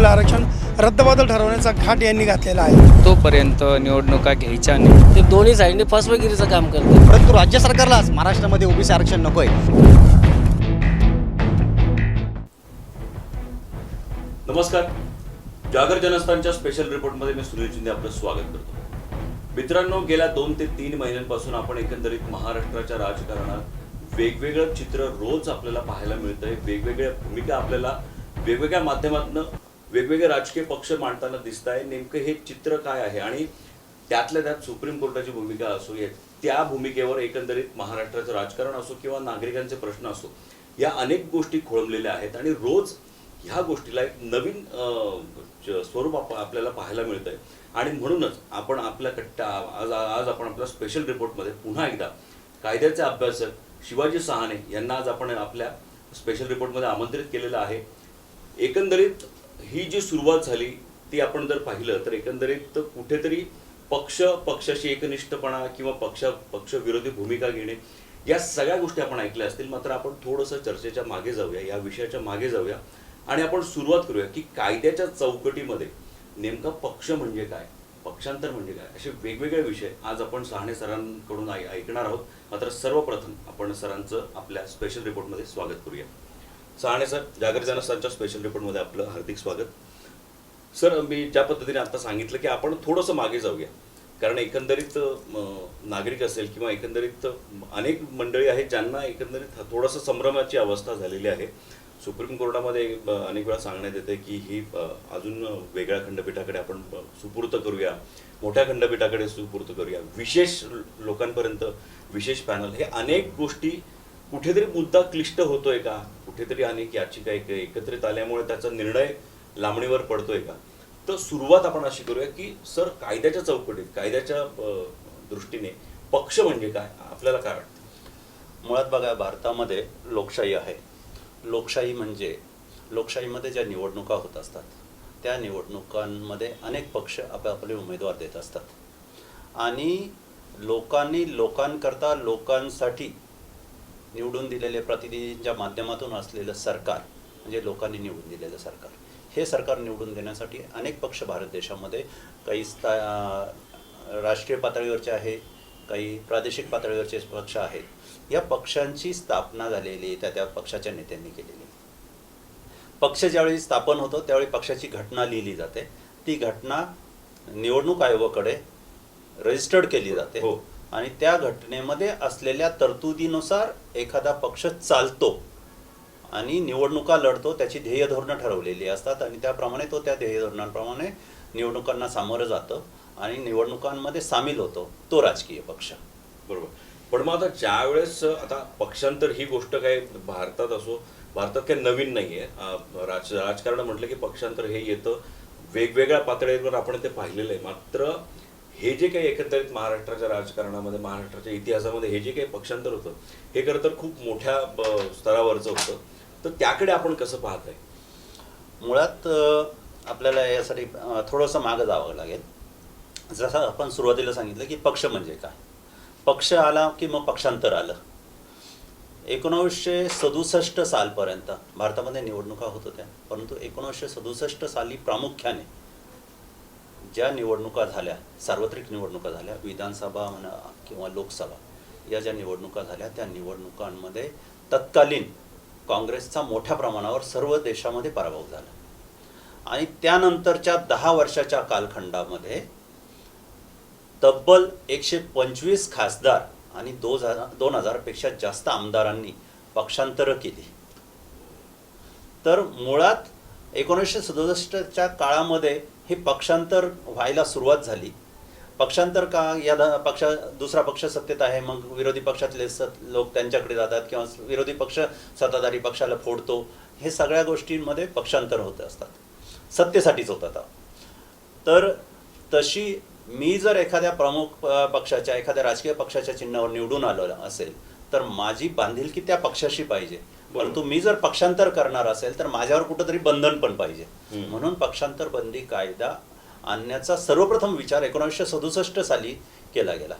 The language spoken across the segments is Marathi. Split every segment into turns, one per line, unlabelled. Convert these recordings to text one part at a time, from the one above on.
ठरवलेलं आरक्षण रद्दबातल ठरवण्याचा घाट यांनी घातलेला आहे.
तोपर्यंत निवडणुका घ्यायच्या नाही.
ते दोन्ही साईडने फसवेगिरीचं काम करतात.
परंतु राज्य सरकारलाच महाराष्ट्रामध्ये ओबीसी आरक्षण नकोय.
नमस्कार, जागर जनस्थानच्या स्पेशल रिपोर्टमध्ये मी सुनील शिंदे आपलं स्वागत करतो. मित्रांनो, गेल्या 2 ते 3 महिन्यांपासून आपण एकंदरीत महाराष्ट्राच्या राजकारणात वेगवेगळं चित्र रोज आपल्याला पाहायला मिळतंय. वेगवेगळ्या भूमिका आपल्याला वेगवेगळ्या माध्यमातून वेगवेगळे राजकीय पक्ष मांडताना दिसत आहे. नेमकं हे चित्र काय आहे आणि त्यातल्या त्यात सुप्रीम कोर्टाची भूमिका असो, त्या भूमिकेवर एकंदरीत महाराष्ट्राचं राजकारण असो किंवा नागरिकांचे प्रश्न असो, या अनेक गोष्टी खोळंबलेल्या आहेत आणि रोज ह्या गोष्टीला एक नवीन स्वरूप आपल्याला पाहायला मिळत आहे. आणि म्हणूनच आपण आपल्या आज आपण आपल्या स्पेशल रिपोर्टमध्ये पुन्हा एकदा कायद्याचे अभ्यासक शिवाजी सहाने यांना आज आपण आपल्या स्पेशल रिपोर्टमध्ये आमंत्रित केलेलं आहे. एकंदरीत ही जी सुरुवात झाली ती आपण जर पाहिलं तर एकंदरीत कुठेतरी पक्षाशी एकनिष्ठपणा किंवा पक्षविरोधी भूमिका घेणे, या सगळ्या गोष्टी आपण ऐकल्या असतील. मात्र आपण थोडंसं चर्चेच्या मागे जाऊया, या विषयाच्या मागे जाऊया आणि आपण सुरुवात करूया की कायद्याच्या चौकटीमध्ये नेमका पक्ष म्हणजे काय, पक्षांतर म्हणजे काय, असे वेगवेगळे विषय आज आपण सहाणे सरांकडून ऐकणार आहोत. मात्र सर्वप्रथम आपण सरांचं आपल्या स्पेशल रिपोर्टमध्ये स्वागत करूया. सहाणे सर, जागर जनस्थानच्या स्पेशल रिपोर्टमध्ये आपलं हार्दिक स्वागत. सर, मी ज्या पद्धतीने आता सांगितलं की आपण थोडंसं मागे जाऊया, कारण एकंदरीत नागरिक असेल किंवा एकंदरीत अनेक मंडळी आहेत ज्यांना एकंदरीत थोडंसं संभ्रमाची अवस्था झालेली आहे. सुप्रीम कोर्टामध्ये अनेक वेळा सांगण्यात येते की ही अजून वेगळ्या खंडपीठाकडे आपण सुपूर्त करूया, मोठ्या खंडपीठाकडे सुपूर्त करूया, विशेष लोकांपर्यंत विशेष पॅनल, हे अनेक गोष्टी कुठेतरी मुद्दा क्लिष्ट होतोय का, कुठेतरी अनेक याचिका एकत्रित आल्यामुळे त्याचा निर्णय लांबणीवर पडतोय का. तर सुरुवात आपण अशी करूया की सर, कायद्याच्या चौकटीत, कायद्याच्या दृष्टीने पक्ष म्हणजे काय, आपल्याला काय वाटतं?
मुळात बघा, भारतामध्ये लोकशाही आहे. लोकशाही म्हणजे लोकशाहीमध्ये ज्या निवडणुका होत असतात त्या निवडणुकांमध्ये अनेक पक्ष आपापले उमेदवार देत असतात आणि लोकांनी लोकांकरता लोकांसाठी निवडून दिलेले प्रतिनिधींच्या माध्यमातून असलेलं सरकार म्हणजे लोकांनी निवडून दिलेलं सरकार. हे सरकार निवडून देण्यासाठी अनेक पक्ष भारत देशामध्ये काही राष्ट्रीय पातळीवरचे आहे, काही प्रादेशिक पातळीवरचे पक्ष आहेत. या पक्षांची स्थापना झालेली त्या पक्षाच्या नेत्यांनी केलेली. पक्ष ज्यावेळी स्थापन होतो त्यावेळी पक्षाची घटना लिहिली जाते. ती घटना निवडणूक आयोगाकडे रजिस्टर्ड केली जाते आणि त्या घटनेमध्ये असलेल्या तरतुदीनुसार एखादा पक्ष चालतो आणि निवडणुका लढतो. त्याची ध्येय धोरणं ठरवलेली असतात आणि त्याप्रमाणे तो त्या ध्येय धोरणांप्रमाणे निवडणुकांना सामोरं जातो आणि निवडणुकांमध्ये सामील होतो तो राजकीय पक्ष.
बरोबर. पण मग आता ज्या वेळेस आता पक्षांतर ही गोष्ट काय भारतात काही नवीन नाही आहे. राजकारण म्हटलं की पक्षांतर हे येतं, वेगवेगळ्या पातळीवर आपण ते पाहिलेलं आहे. मात्र हे जे काही एकंदरीत महाराष्ट्राच्या राजकारणामध्ये, महाराष्ट्राच्या इतिहासामध्ये हे जे काही पक्षांतर होतं हे खरं तर खूप मोठ्या स्तरावरचं होतं. तर त्याकडे आपण कसं पाहत आहे?
मुळात आपल्याला यासाठी थोडंसं मागं जावं लागेल. जसं आपण सुरुवातीला सांगितलं की पक्ष म्हणजे काय, पक्ष आला की मग पक्षांतर आलं. 1967 सालपर्यंत भारतामध्ये निवडणुका होत होत्या, परंतु 1967 साली प्रामुख्याने ज्या निवडणुका झाल्या, सार्वत्रिक निवडणुका झाल्या, विधानसभा म्हणा किंवा लोकसभा, या ज्या निवडणुका झाल्या त्या निवडणुकांमध्ये तत्कालीन काँग्रेसचा मोठ्या प्रमाणावर सर्व देशामध्ये पराभव झाला आणि त्यानंतरच्या 10 वर्षाच्या कालखंडामध्ये तब्बल 125 खासदार आणि 2000 पेक्षा जास्त आमदारांनी पक्षांतरं केली. तर मुळात 1967च्या काळामध्ये हे पक्षांतर व्हायला सुरुवात झाली. पक्षांतर का, या दुसरा पक्ष सत्तेत आहे, मग विरोधी पक्षातले लोक त्यांच्याकडे जातात किंवा विरोधी पक्ष सत्ताधारी पक्षाला फोडतो, हे सगळ्या गोष्टींमध्ये पक्षांतर होत असतात, सत्तेसाठीच होतात. तर तशी मी जर एखाद्या प्रमुख पक्षाच्या, एखाद्या राजकीय पक्षाच्या चिन्हावर निवडून आलो असेल तर माझी बांधिलकी त्या पक्षाशी पाहिजे. परंतु मी जर पक्षांतर करणार असेल तर माझ्यावर कुठंतरी बंधन पण पाहिजे. म्हणून पक्षांतर बंदी कायदा आणण्याचा सर्वप्रथम विचार 1967 साली केला गेला.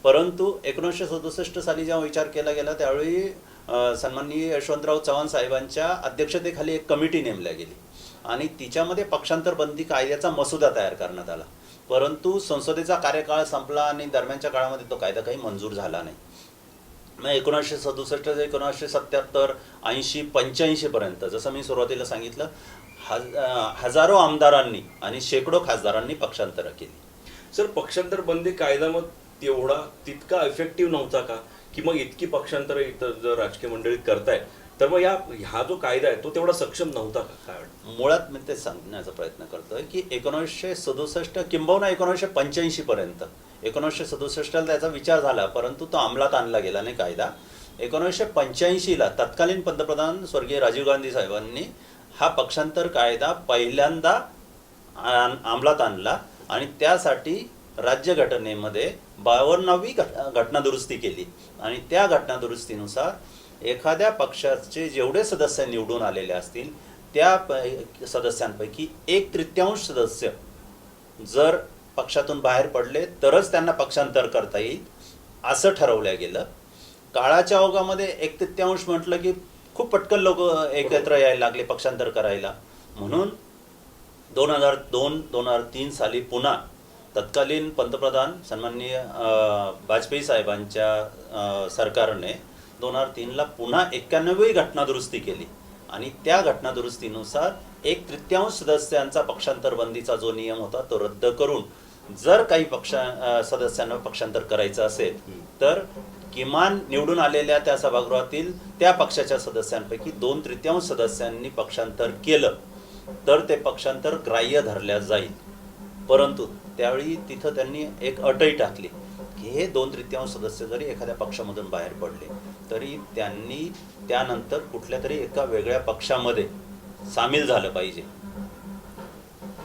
परंतु 1967 साली जेव्हा विचार केला गेला त्यावेळी सन्माननीय यशवंतराव चव्हाण साहेबांच्या अध्यक्षतेखाली एक कमिटी नेमल्या गेली आणि तिच्यामध्ये पक्षांतर बंदी कायद्याचा मसुदा तयार करण्यात आला, परंतु संसदेचा कार्यकाळ संपला आणि दरम्यानच्या काळामध्ये तो कायदा काही मंजूर झाला नाही. मग 1967 ते 1977 80 85 पर्यंत जसं मी सुरुवातीला सांगितलं, हजारो आमदारांनी आणि शेकडो खासदारांनी पक्षांतरं केली.
सर, पक्षांतर बंदी कायदा मग तितका इफेक्टिव्ह नव्हता का, की मग इतकी पक्षांतर इथं जर राजकीय मंडळीत करताय तर मग हा जो कायदा आहे तो तेवढा सक्षम नव्हता का? काय वाटतं?
मुळात मी ते सांगण्याचा प्रयत्न करतोय की 1967 किंबहुना 1985 पर्यंत 1967ला त्याचा विचार झाला, परंतु तो अंमलात आणला गेला नाही कायदा. 1985ला तत्कालीन पंतप्रधान स्वर्गीय राजीव गांधी साहेबांनी हा पक्षांतर कायदा पहिल्यांदा अंमलात आणला आणि त्यासाठी राज्यघटनेमध्ये 52वी घटनादुरुस्ती केली. आणि त्या घटनादुरुस्तीनुसार एखाद्या पक्षाचे जेवढे सदस्य निवडून आलेले असतील त्या सदस्यांपैकी 1/3 सदस्य जर पक्षातून बाहेर पडले तरच त्यांना पक्षांतर करता येईल असं ठरवलं गेलं. काळाच्या ओघामध्ये 1/3 म्हटलं की खूप पटकन लोक एकत्र यायला लागले पक्षांतर करायला. म्हणून 2002-2003 साली पुन्हा तत्कालीन पंतप्रधान सन्माननीय वाजपेयी साहेबांच्या सरकारने 2003ला पुन्हा 91वी घटनादुरुस्ती केली आणि त्या घटनादुरुस्तीनुसार 1/3 सदस्यांचा पक्षांतर बंदीचा जो नियम होता तो रद्द करून जर काही सदस्यांना पक्षांतर करायचं असेल तर किमान निवडून आलेल्या त्या सभागृहातील त्या पक्षाच्या सदस्यांपैकी 2/3 सदस्यांनी पक्षांतर केलं तर ते पक्षांतर ग्राह्य धरल्या जाईल. परंतु त्यावेळी तिथं त्यांनी एक अटही टाकली की हे 2/3 सदस्य जरी एखाद्या पक्षामधून बाहेर पडले तरी त्यांनी त्यानंतर कुठल्या तरी एका वेगळ्या पक्षामध्ये सामील झालं पाहिजे.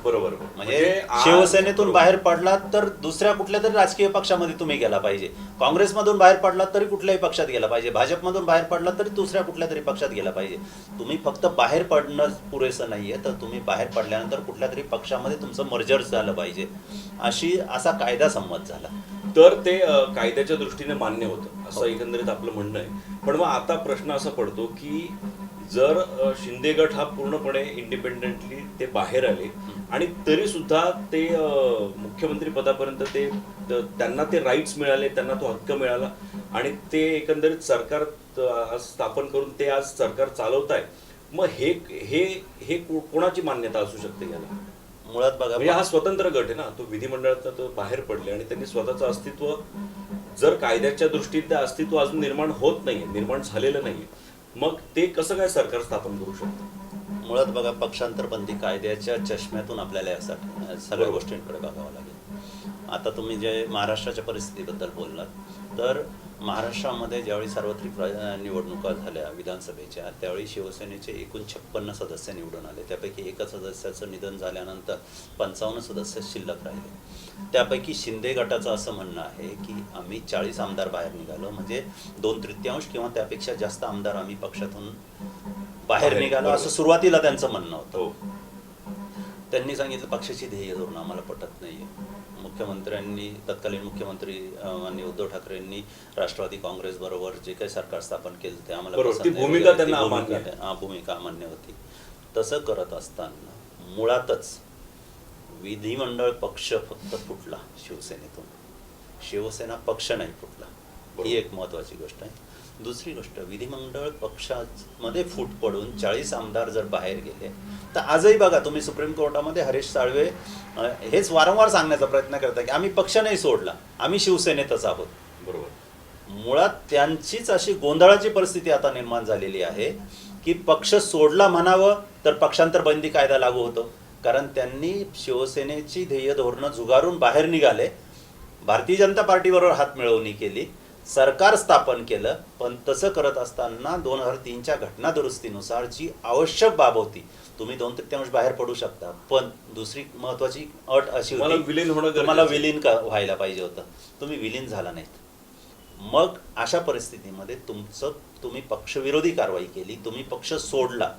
बरोबर.
म्हणजे शिवसेनेतून बाहेर पडलात तर दुसऱ्या कुठल्या तरी राजकीय पक्षामध्ये तुम्ही गेला पाहिजे, काँग्रेसमधून बाहेर पडलात तरी कुठल्याही पक्षात गेला पाहिजे, भाजपमधून बाहेर पडलात तरी दुसऱ्या कुठल्या तरी पक्षात गेला पाहिजे. तुम्ही फक्त बाहेर पडणं पुरेसं नाहीये, तर तुम्ही बाहेर पडल्यानंतर कुठल्या तरी पक्षामध्ये तुमचं मर्जर झालं पाहिजे, असा कायदा संमत झाला.
तर ते कायद्याच्या दृष्टीने मान्य होतं असं एकंदरीत आपलं म्हणणं आहे. पण मग आता प्रश्न असा पडतो की जर शिंदे गट हा पूर्णपणे इंडिपेंडेंटली ते बाहेर आले आणि तरी सुद्धा ते मुख्यमंत्री पदापर्यंत त्यांना ते राईट्स मिळाले, त्यांना तो हक्क मिळाला आणि ते एकंदरीत सरकार स्थापन करून ते आज सरकार चालवत आहे, मग हे कोणाची मान्यता असू शकते याला?
मुळात बघा,
म्हणजे हा स्वतंत्र गट आहे ना, तो विधिमंडळात तो बाहेर पडले आणि त्यांनी स्वतःचं अस्तित्व जर कायद्याच्या दृष्टीने ते अस्तित्व अजून निर्माण होत नाहीये, निर्माण झालेलं नाहीये, मग ते कसं काय सरकार स्थापन करू शकतं?
मुळात बघा, पक्षांतर बंदी कायद्याच्या चष्म्यातून आपल्याला यासाठी सगळ्या गोष्टींकडे बघावं लागेल. आता तुम्ही जे महाराष्ट्राच्या परिस्थितीबद्दल बोललात तर महाराष्ट्रामध्ये ज्यावेळी सार्वत्रिक निवडणुका झाल्या विधानसभेच्या त्यावेळी शिवसेनेचे एकूण 56 सदस्य निवडून आले. त्यापैकी एका सदस्याचं निधन झाल्यानंतर 55 सदस्य शिल्लक राहिले. त्यापैकी शिंदे गटाचं असं म्हणणं आहे की आम्ही 40 आमदार बाहेर निघालो, म्हणजे 2/3 किंवा त्यापेक्षा जास्त आमदार आम्ही पक्षातून बाहेर निघालो असं सुरुवातीला त्यांचं म्हणणं होतं. त्यांनी सांगितलं पक्षाची ध्येय धोरणं आम्हाला पटत नाहीये. मुख्यमंत्र्यांनी तत्कालीन मुख्यमंत्री माननीय उद्धव ठाकरेंनी राष्ट्रवादी काँग्रेस बरोबर जे काही सरकार स्थापन केलं ते आम्हाला भूमिका अमान्य होती. तसं करत असताना मुळातच विधिमंडळ पक्ष फक्त फुटला शिवसेनेतून, शिवसेना पक्ष नाही फुटला, ही एक महत्वाची गोष्ट आहे. दुसरी गोष्ट, विधिमंडळ पक्षामध्ये फूट पडून 40 आमदार जर बाहेर गेले तर आजही बघा तुम्ही सुप्रीम कोर्टामध्ये हरीश साळवे हेच वारंवार सांगण्याचा प्रयत्न करतात की आम्ही पक्ष नाही सोडला, आम्ही शिवसेनेतच आहोत.
बरोबर.
मुळात त्यांचीच अशी गोंधळाची परिस्थिती आता निर्माण झालेली आहे की पक्ष सोडला म्हणावं तर पक्षांतर बंदी कायदा लागू होतो, कारण त्यांनी शिवसेनेची ध्येय धोरणं झुगारून बाहेर निघाले, भारतीय जनता पार्टीबरोबर हातमिळवणी केली, सरकार स्थापन केलं. पण तसं करत असताना 2003च्या घटनादुरुस्तीनुसार जी आवश्यक बाब होती, तुम्ही 2/3 बाहेर पडू शकता, पण दुसरी महत्वाची अट अशी होती तुम्हाला विलीन व्हायला पाहिजे होतं, तुम्ही विलीन झाला नाहीत. मग अशा परिस्थितीमध्ये तुम्ही पक्षविरोधी कारवाई केली, तुम्ही पक्ष सोडला,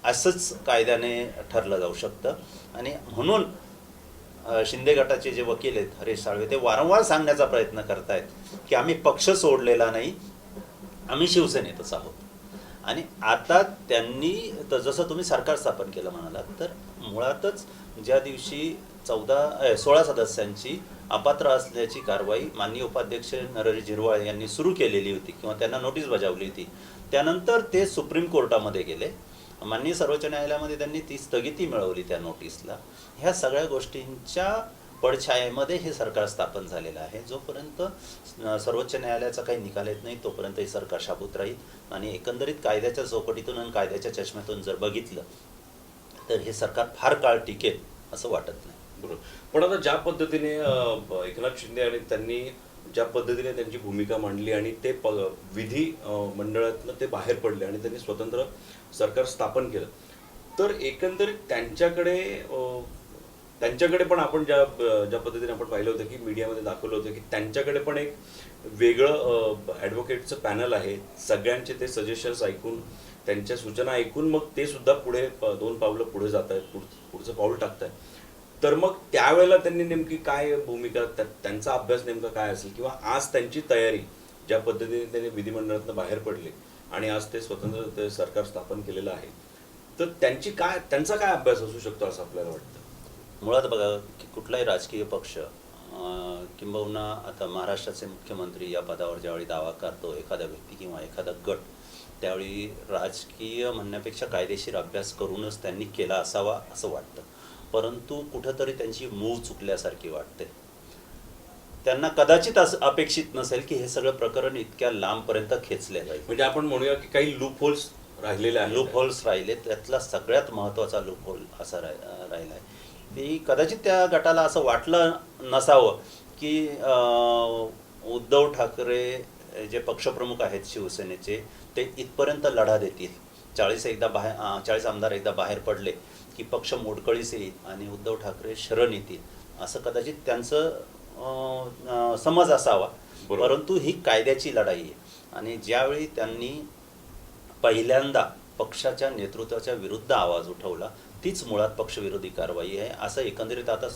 असंच कायद्याने ठरलं जाऊ शकतं. आणि म्हणून शिंदे गटाचे जे वकील आहेत हरीश साळवे ते वारंवार सांगण्याचा प्रयत्न करतायत की आम्ही पक्ष सोडलेला नाही, आम्ही शिवसेनेतच आहोत. आणि आता त्यांनी तर जसं तुम्ही सरकार स्थापन केलं म्हणालात, तर मुळातच ज्या दिवशी 16 सदस्यांची अपात्र असल्याची कारवाई माननीय उपाध्यक्ष नरहरी झिरवाळ यांनी सुरू केलेली होती किंवा त्यांना नोटीस बजावली होती, त्यानंतर ते सुप्रीम कोर्टामध्ये गेले. माननीय सर्वोच्च न्यायालयामध्ये त्यांनी ती स्थगिती मिळवली त्या नोटीसला. ह्या सगळ्या गोष्टींच्या पडछायेमध्ये हे सरकार स्थापन झालेलं आहे. जोपर्यंत सर्वोच्च न्यायालयाचा काही निकाल येत नाही तोपर्यंत हे सरकार शाबूत राहील. आणि एकंदरीत कायद्याच्या चौकटीतून आणि कायद्याच्या चष्म्यातून जर बघितलं तर हे सरकार फार काळ टिकेल असं वाटत नाही.
बरोबर. पण आता ज्या पद्धतीने एकनाथ शिंदे आणि त्यांनी ज्या पद्धतीने त्यांची भूमिका मांडली आणि ते विधी मंडळातनं ते बाहेर पडले आणि त्यांनी स्वतंत्र सरकार स्थापन केलं, तर एकंदरीत त्यांच्याकडे पण आपण ज्या पद्धतीने आपण पाहिलं होतं की मीडियामध्ये दाखवलं होतं की त्यांच्याकडे पण एक वेगळं ॲडव्होकेटचं पॅनल आहे. सगळ्यांचे ते सजेशन्स ऐकून, त्यांच्या सूचना ऐकून मग ते सुद्धा पुढे 2 पावलं पुढे जात आहेत, पुढचं पाऊल टाकत आहेत. तर मग त्यावेळेला त्यांनी नेमकी काय भूमिका, त्यांचा अभ्यास नेमका काय असेल, किंवा आज त्यांची तयारी ज्या पद्धतीने त्यांनी विधिमंडळातनं बाहेर पडले आणि आज ते स्वतंत्र सरकार स्थापन केलेलं आहे, तर त्यांचा काय अभ्यास असू शकतो असं आपल्याला वाटतं?
मुळात बघा की कुठलाही राजकीय पक्ष किंबहुना आता महाराष्ट्राचे मुख्यमंत्री या पदावर ज्यावेळी दावा करतो एखादा व्यक्ती किंवा एखादा गट, त्यावेळी राजकीय म्हणण्यापेक्षा कायदेशीर अभ्यास करूनच त्यांनी केला असावा असं वाटतं. परंतु कुठंतरी त्यांची मूळ चुकल्यासारखी वाटते. त्यांना कदाचित असं अपेक्षित नसेल की हे सगळं प्रकरण इतक्या लांबपर्यंत खेचले जाईल.
म्हणजे आपण म्हणूया की काही लूप होल्स राहिलेले आहेत.
लूप होल्स राहिले, त्यातला सगळ्यात महत्त्वाचा लूप होल असा राहिला आहे की कदाचित त्या गटाला असं वाटलं नसावं की उद्धव ठाकरे जे पक्षप्रमुख आहेत शिवसेनेचे ते इथपर्यंत लढा देतील. 40 आमदार एकदा बाहेर पडले की पक्ष मोडकळीस येईल आणि उद्धव ठाकरे शरण येतील असं कदाचित त्यांचं समज असावा. परंतु ही कायद्याची लढाई आहे आणि ज्यावेळी त्यांनी पहिल्यांदा पक्षाच्या नेतृत्वाच्या विरुद्ध आवाज उठवला तीच मुळात पक्षविरोधी कारवाई आहे असं एकंदरीत आता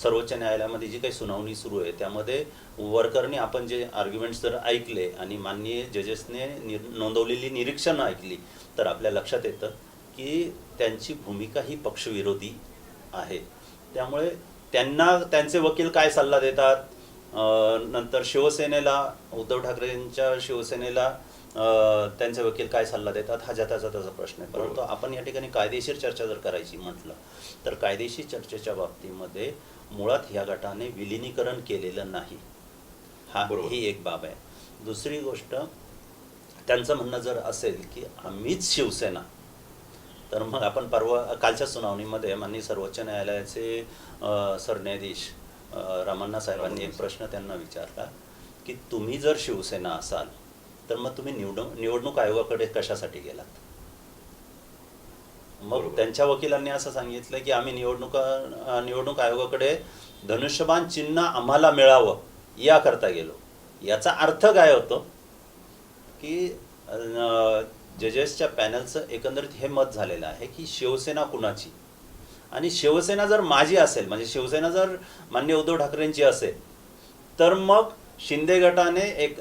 सर्वोच्च न्यायालयामध्ये जी काही सुनावणी सुरू आहे त्यामध्ये वरकरने आपण जे आर्ग्युमेंट्स जर ऐकले आणि माननीय जजेसने नोंदवलेली निरीक्षणं ऐकली तर आपल्या लक्षात येतं की त्यांची भूमिका ही पक्षविरोधी आहे. त्यामुळे त्यांचे वकील काय सल्ला देतात, नंतर शिवसेनेला, उद्धव ठाकरेंच्या शिवसेनेला त्यांचे वकील काय सल्ला देतात हा ज्याचा त्याचा प्रश्न आहे. परंतु आपण या ठिकाणी कायदेशीर चर्चा जर करायची म्हटलं तर कायदेशीर चर्चेच्या बाबतीमध्ये मुळात ह्या गटाने विलिनीकरण केलेलं नाही, ही एक बाब आहे. दुसरी गोष्ट, त्यांचं म्हणणं जर असेल की आम्हीच शिवसेना, तर मग आपण कालच्या सुनावणीमध्ये माननीय सर्वोच्च न्यायालयाचे सरन्यायाधीश रामण्णा साहेबांनी एक प्रश्न त्यांना विचारला की तुम्ही जर शिवसेना असाल तर मग तुम्ही निवडणूक आयोगाकडे कशासाठी गेलात. मग त्यांच्या वकिलांनी असं सांगितलं की आम्ही निवडणूक आयोगाकडे धनुष्यबाण चिन्ह आम्हाला मिळावं याकरता गेलो. याचा अर्थ काय होतो की जजेसच्या पॅनलचं एकंदरीत हे मत झालेलं आहे की शिवसेना कुणाची, आणि शिवसेना जर माझी असेल म्हणजे शिवसेना जर माननीय उद्धव ठाकरेंची असेल तर मग शिंदे गटाने एक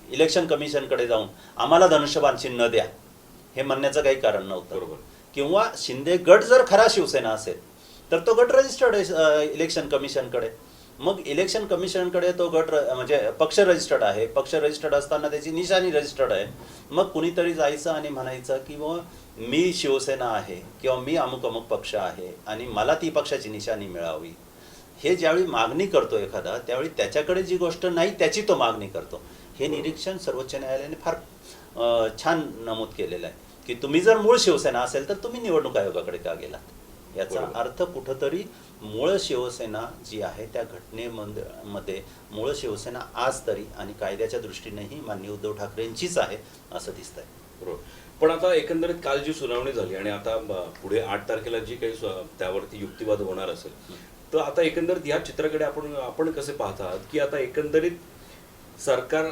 इलेक्शन कमिशनकडे जाऊन आम्हाला धनुष्यबाण चिन्ह द्या हे म्हणण्याचं काही कारण नव्हतं.
बरोबर.
किंवा शिंदे गट जर खरा शिवसेना असेल तर तो गट रजिस्टर्ड आहे इलेक्शन कमिशनकडे. मग इलेक्शन कमिशनकडे तो गट म्हणजे पक्ष रजिस्टर्ड आहे, पक्ष रजिस्टर्ड असताना त्याची निशाणी रजिस्टर्ड आहे. मग कुणीतरी जायचं आणि म्हणायचं की मी शिवसेना आहे किंवा मी अमुक अमुक पक्ष आहे आणि मला ती पक्षाची निशाणी मिळावी. हे ज्यावेळी मागणी करतो एखादा त्यावेळी त्याच्याकडे जी गोष्ट नाही त्याची तो मागणी करतो. हे निरीक्षण सर्वोच्च न्यायालयाने फार छान नमूद केलेलं आहे की तुम्ही जर मूळ शिवसेना असेल तर तुम्ही निवडणूक आयोगाकडे का गेलात. याचा अर्थ कुठंतरी मूळ शिवसेना जी आहे त्या घटनेमध्ये मूळ शिवसेना आज तरी आणि कायद्याच्या दृष्टीनेही माननीय उद्धव ठाकरेंचीच आहे असं दिसतंय.
बरोबर. पण आता एकंदरीत काल जी सुनावणी झाली आणि आता पुढे 8 तारखेला जी काही त्यावरती युक्तिवाद होणार असेल, तर आता एकंदरीत ह्या चित्राकडे आपण कसे पाहतात की आता एकंदरीत सरकार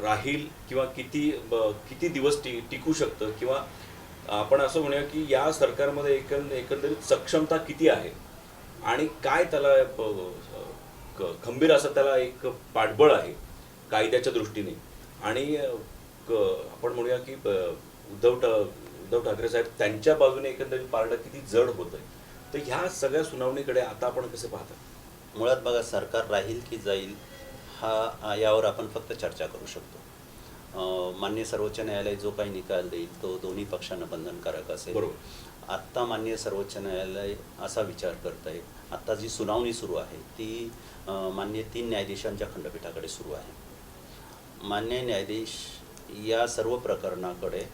राहील किंवा किती दिवस टिकू शकतं, किंवा आपण असं म्हणूया की या सरकारमध्ये एकंदरीत सक्षमता किती आहे आणि काय त्याला खंबीर असं त्याला एक पाठबळ आहे कायद्याच्या दृष्टीने, आणि आपण म्हणूया की उद्धव ठाकरे साहेब त्यांच्या बाजूने एकंदरीत पारडं किती जड होतंय, तर ह्या सगळ्या सुनावणीकडे आता आपण कसे पाहता?
मुळात बघा, सरकार राहील की जाईल यावर आपण फक्त चर्चा करू शकतो. माननीय सर्वोच्च न्यायालय जो काही निकाल देईल तो दोन्ही पक्षांना बंधनकारक असेल.
बरोबर.
आत्ता माननीय सर्वोच्च न्यायालय असा विचार करत आहे, आत्ता जी सुनावणी सुरू आहे ती माननीय 3 न्यायाधीशांच्या खंडपीठाकडे सुरू आहे. मान्य न्यायाधीश या सर्व प्रकरणाकडे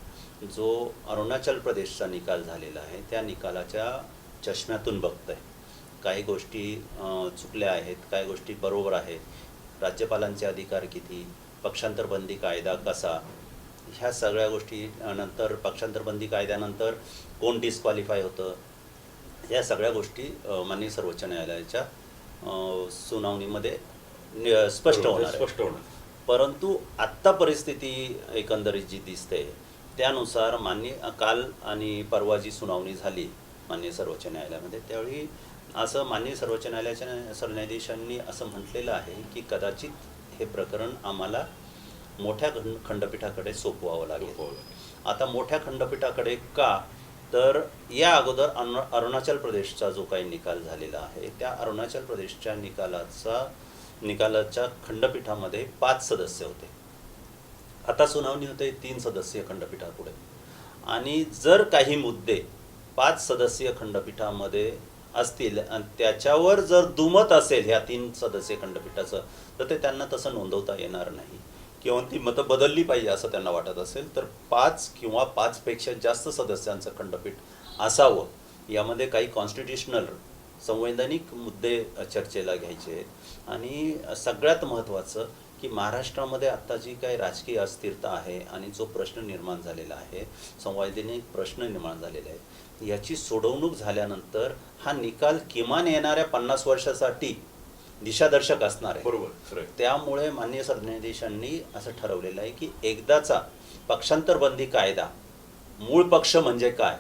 जो अरुणाचल प्रदेशचा निकाल झालेला आहे त्या निकालाच्या चष्म्यातून बघत आहे. काही गोष्टी चुकल्या आहेत, काही गोष्टी बरोबर आहेत, राज्यपालांचे अधिकार किती, पक्षांतरबंदी कायदा कसा, ह्या सगळ्या गोष्टी नंतर पक्षांतरबंदी कायद्यानंतर कोण डिस्क्वालिफाय होतं, या सगळ्या गोष्टी माननीय सर्वोच्च न्यायालयाच्या सुनावणीमध्ये स्पष्ट होणार आहे. परंतु आत्ता परिस्थिती एकंदरीत जी दिसते त्यानुसार काल आणि परवा जी सुनावणी झाली माननीय सर्वोच्च न्यायालयामध्ये, त्यावेळी असं माननीय सर्वोच्च न्यायालयाच्या सरन्यायाधीशांनी असं म्हटलेलं आहे की कदाचित हे प्रकरण आम्हाला मोठ्या खंडपीठाकडे सोपवावं लागेल. आता मोठ्या खंडपीठाकडे का, तर या अगोदर अरुणाचल प्रदेशचा जो काही निकाल झालेला आहे त्या अरुणाचल प्रदेशच्या निकालाच्या खंडपीठामध्ये 5 सदस्य होते. आता सुनावणी होते 3 सदस्यीय खंडपीठापुढे, आणि जर काही मुद्दे 5 सदस्यीय खंडपीठामध्ये असतील आणि त्याच्यावर जर दुमत असेल ह्या 3 सदस्यीय खंडपीठाचं, तर ते त्यांना तसं नोंदवता येणार नाही किंवा ती मतं बदलली पाहिजे असं त्यांना वाटत असेल तर 5 किंवा 5 पेक्षा जास्त सदस्यांचं खंडपीठ असावं. यामध्ये काही कॉन्स्टिट्युशनल संवैधानिक मुद्दे चर्चेला घ्यायचे आहेत. आणि सगळ्यात महत्त्वाचं की महाराष्ट्रामध्ये आत्ता जी काही राजकीय अस्थिरता आहे आणि जो प्रश्न निर्माण झालेला आहे, संवैधानिक प्रश्न निर्माण झालेले आहेत, याची सोडवणूक झाल्यानंतर हा निकाल किमान येणाऱ्या 50 वर्षासाठी दिशादर्शक असणार आहे.
बरोबर.
त्यामुळे माननीय सरन्यायाधीशांनी असं ठरवलेलं आहे की एकदाचा पक्षांतरबंदी कायदा, मूळ पक्ष म्हणजे काय,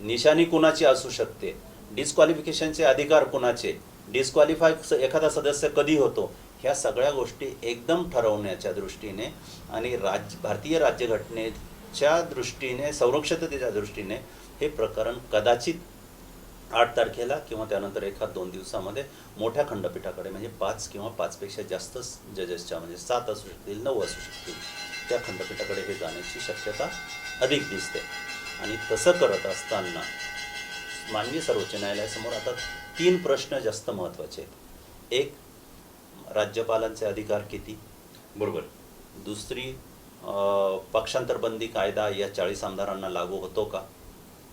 निशाणी कुणाची असू शकते, डिस्क्वालिफिकेशनचे अधिकार कुणाचे, डिस्क्वालिफाय एखादा सदस्य कधी होतो, ह्या सगळ्या गोष्टी एकदम ठरवण्याच्या दृष्टीने आणि भारतीय राज्यघटनेच्या दृष्टीने, संरक्षिततेच्या दृष्टीने हे प्रकरण कदाचित 8 तारखेला किंवा त्यानंतर 1-2 दिवसामध्ये मोठ्या खंडपीठाकडे, म्हणजे 5 किंवा 5 पेक्षा जास्त जजेसच्या, म्हणजे 7 असू शकतील, 9 असू शकतील, त्या खंडपीठाकडे हे जाण्याची शक्यता अधिक दिसते. आणि तसं करत असताना माननीय सर्वोच्च न्यायालयासमोर आता 3 प्रश्न जास्त महत्त्वाचे आहेत. एक, राज्यपालांचे अधिकार किती.
बरोबर.
दुसरी, पक्षांतरबंदी कायदा या 40 आमदारांना लागू होतो का.